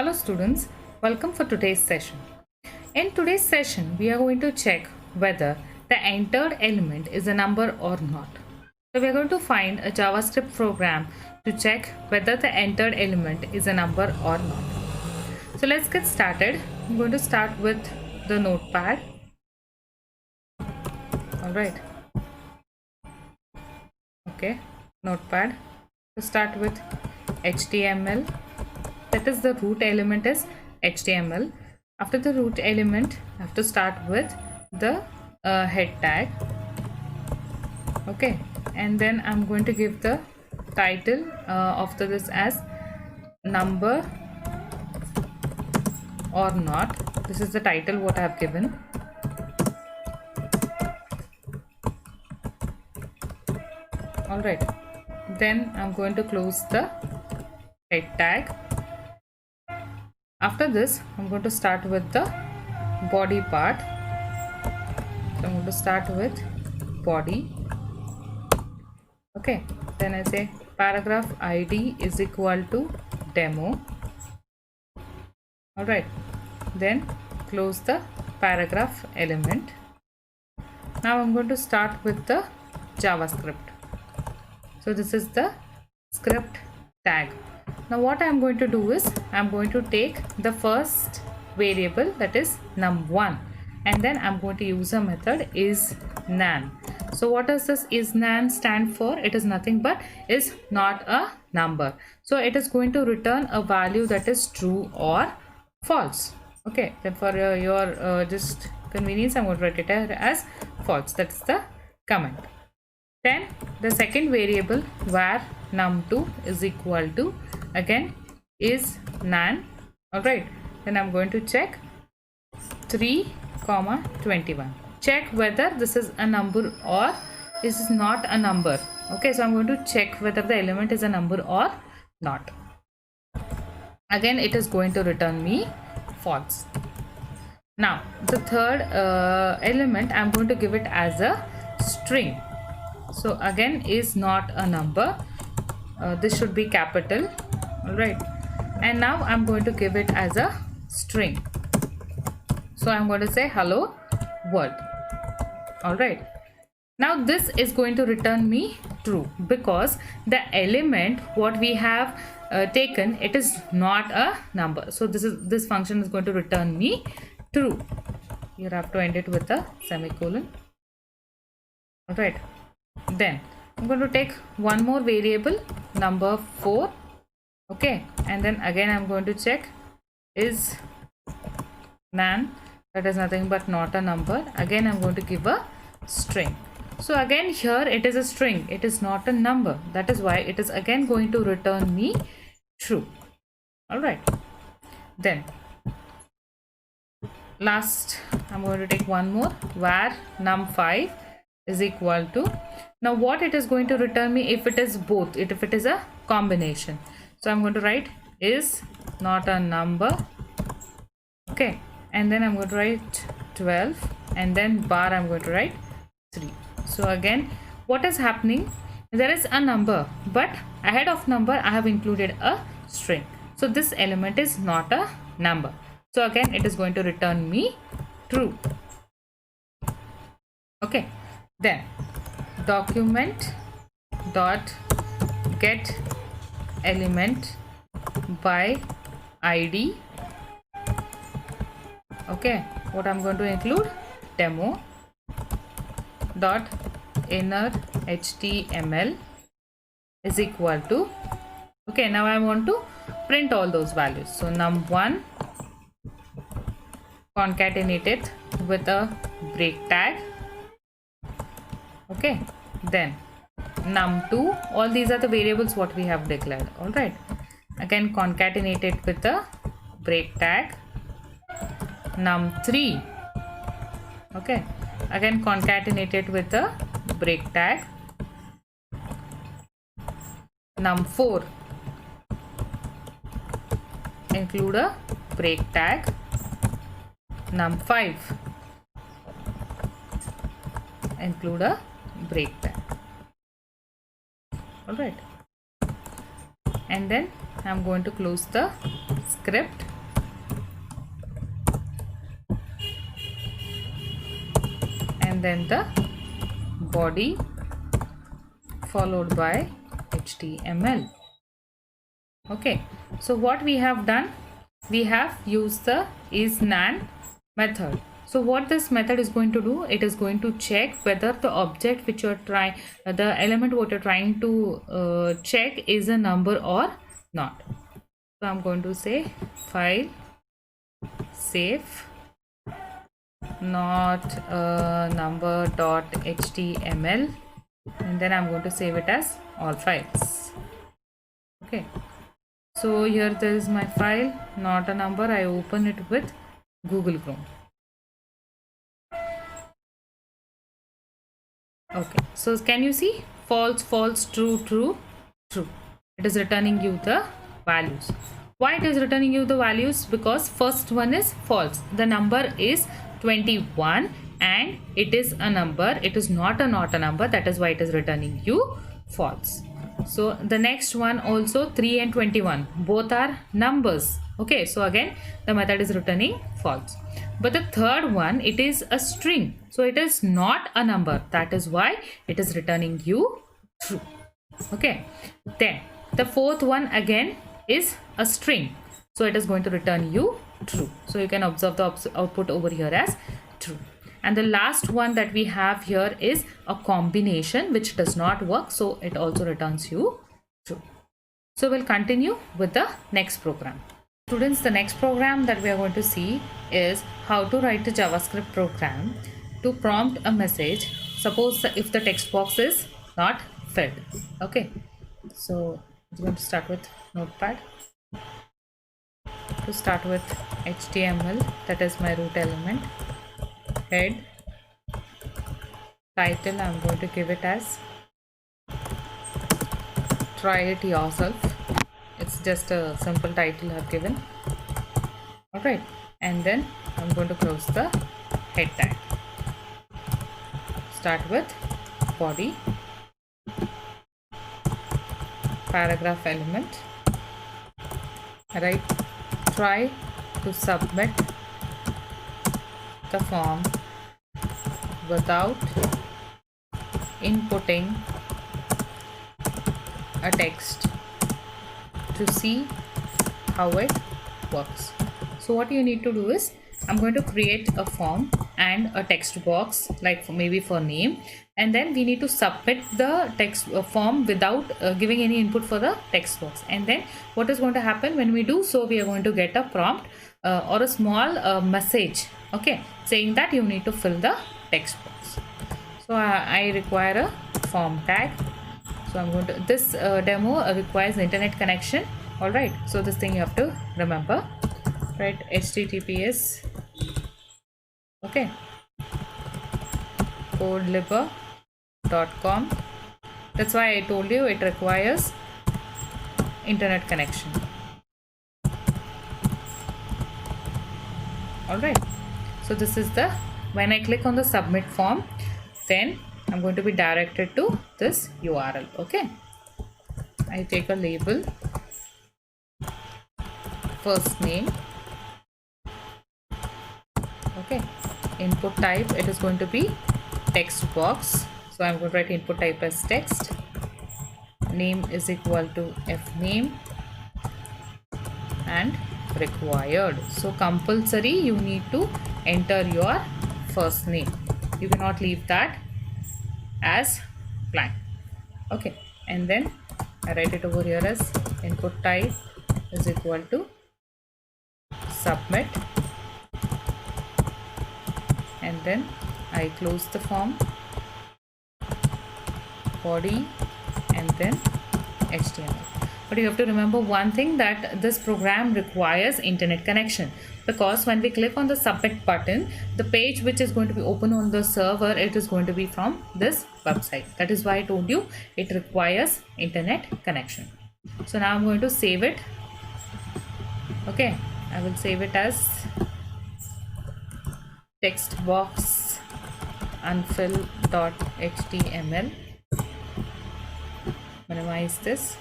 Hello students, welcome for today's session. In today's session, we are going to check whether the entered element is a number or not. So we are going to find a JavaScript program to check whether the entered element is a number or not. So let's get started. I'm going to start with the notepad. Alright. Okay, notepad. To start with HTML. That is, the root element is HTML. After the root element, I have to start with the head tag. Okay, and then I'm going to give the title of this as number or not. This is the title what I have given. All right, then I'm going to close the head tag. After this, I'm going to start with the body part. So I'm going to start with body. Okay, then I say paragraph ID is equal to demo. All right, then close the paragraph element. Now I'm going to start with the JavaScript. So this is the script tag. Now what I'm going to do is I'm going to take the first variable, that is num1, and then I'm going to use a method is nan. So what does this is nan stand for? It is nothing but is not a number. So it is going to return a value that is true or false. Okay, then for your just convenience, I'm going to write it as false. That's the comment. Then the second variable var num2 is equal to, again, is nan. All right, then I'm going to check 3,21. Check whether this is a number or this is not a number. Okay, so I'm going to check whether the element is a number or not. Again, it is going to return me false. Now the third element, I'm going to give it as a string. So again, is not a number. This should be capital. All right, and now I'm going to give it as a string. So I'm going to say hello world. All right, now this is going to return me true because the element what we have taken, it is not a number. So this function is going to return me true. You have to end it with a semicolon. All right, then I'm going to take one more variable, number 4. Okay, and then again I'm going to check is nan, that is nothing but not a number. Again I'm going to give a string. So again here it is a string, it is not a number. That is why it is again going to return me true. All right, then last I'm going to take one more, var num5 is equal to, now what it is going to return me if it is both, if it is a combination. So I'm going to write is not a number. Okay, and then I'm going to write 12, and then bar I'm going to write 3. So again, what is happening, there is a number, but ahead of number I have included a string. So this element is not a number. So again, it is going to return me true. Okay, then document dot get element by id. Okay, what I'm going to include, demo dot inner html is equal to, okay, now I want to print all those values. So num1 concatenated with a break tag. Okay, then num2, all these are the variables what we have declared. All right, again concatenated with a break tag. Num3, okay, again concatenated with a break tag. Num4, include a break tag. Num5, include a break tag. All right, and then I'm going to close the script. and then the body followed by HTML. Okay, so what we have done, we have used the isNaN method. So what this method is going to do, it is going to check whether the object which you're trying, the element what you're trying to check is a number or not. So I'm going to say file save not a number.html, and then I'm going to save it as all files. Okay, so here there is my file, not a number. I open it with Google Chrome. Okay, so can you see false, false, true, true, true? It is returning you the values. Why it is returning you the values? Because first one is false. The number is 21 and it is a number. It is not a number. That is why it is returning you false. So the next one also 3 and 21. Both are numbers. Okay, so again the method is returning false. But the third one, it is a string. So it is not a number. That is why it is returning you true. Okay, then the fourth one again is a string. So it is going to return you true. So you can observe the output over here as true. And the last one that we have here is a combination which does not work. So it also returns you true. So we'll continue with the next program. Students, the next program that we are going to see is how to write a JavaScript program to prompt a message. Suppose if the text box is not filled. Okay, so we're going to start with Notepad. To start with HTML, that is my root element. Head, title, I'm going to give it as Try It Yourself. It's just a simple title I've given. Alright, and then I'm going to close the head tag. Start with body, paragraph element. Right, try to submit the form without inputting a text to see how it works. So what you need to do is, I'm going to create a form and a text box, like maybe for name, and then we need to submit the text form without giving any input for the text box. And then what is going to happen when we do so, we are going to get a prompt or a small message, okay, saying that you need to fill the text box. So I require a form tag. So I'm going to, this demo requires internet connection. All right, so this thing you have to remember, right? HTTPS, okay, codelibber.com. That's why I told you it requires internet connection. All right, so this is the, when I click on the submit form, then I'm going to be directed to this URL. Okay, I take a label, first name, okay, input type, it is going to be text box. So I'm going to write input type as text, name is equal to fname, and required. So compulsory, you need to enter your first name. You cannot leave that as blank. Okay, and then I write it over here as input type is equal to submit, and then I close the form, body, and then HTML. But you have to remember one thing, that this program requires internet connection, because when we click on the submit button, the page which is going to be open on the server, it is going to be from this website. That is why I told you it requires internet connection. So now I'm going to save it. Okay, I will save it as text box unfill.html. Minimize this.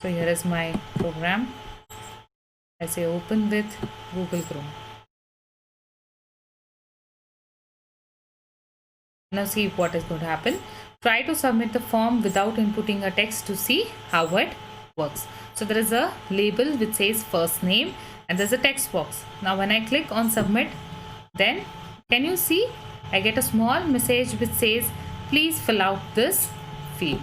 So here is my program. I say open with Google Chrome. Now see what is going to happen. Try to submit the form without inputting a text to see how it works. So there is a label which says first name and there's a text box. Now when I click on submit, then can you see I get a small message which says please fill out this field.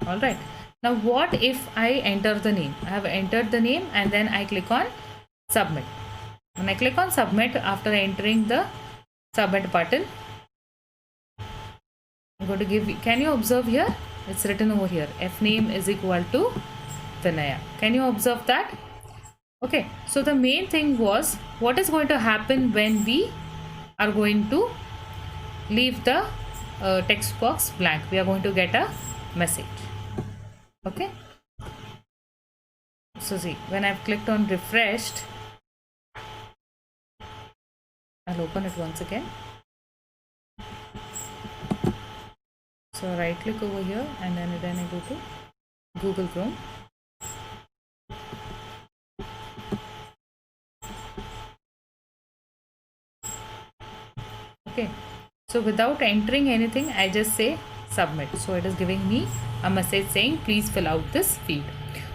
All right. Now what if I enter the name? I have entered the name and then I click on submit. When I click on submit, after entering the submit button, I'm going to give, can you observe here? It's written over here, F name is equal to Vinaya. Can you observe that? Okay, so the main thing was what is going to happen when we are going to leave the text box blank. We are going to get a message. Okay, so see, when I've clicked on refreshed, I'll open it once again. So right click over here and then I go to Google Chrome. Okay, so without entering anything, I just say submit. So it is giving me a message saying please fill out this field.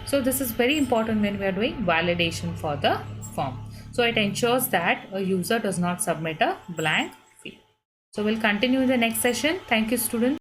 So this is very important when we are doing validation for the form. So it ensures that a user does not submit a blank field. So we'll continue in the next session. Thank you, students.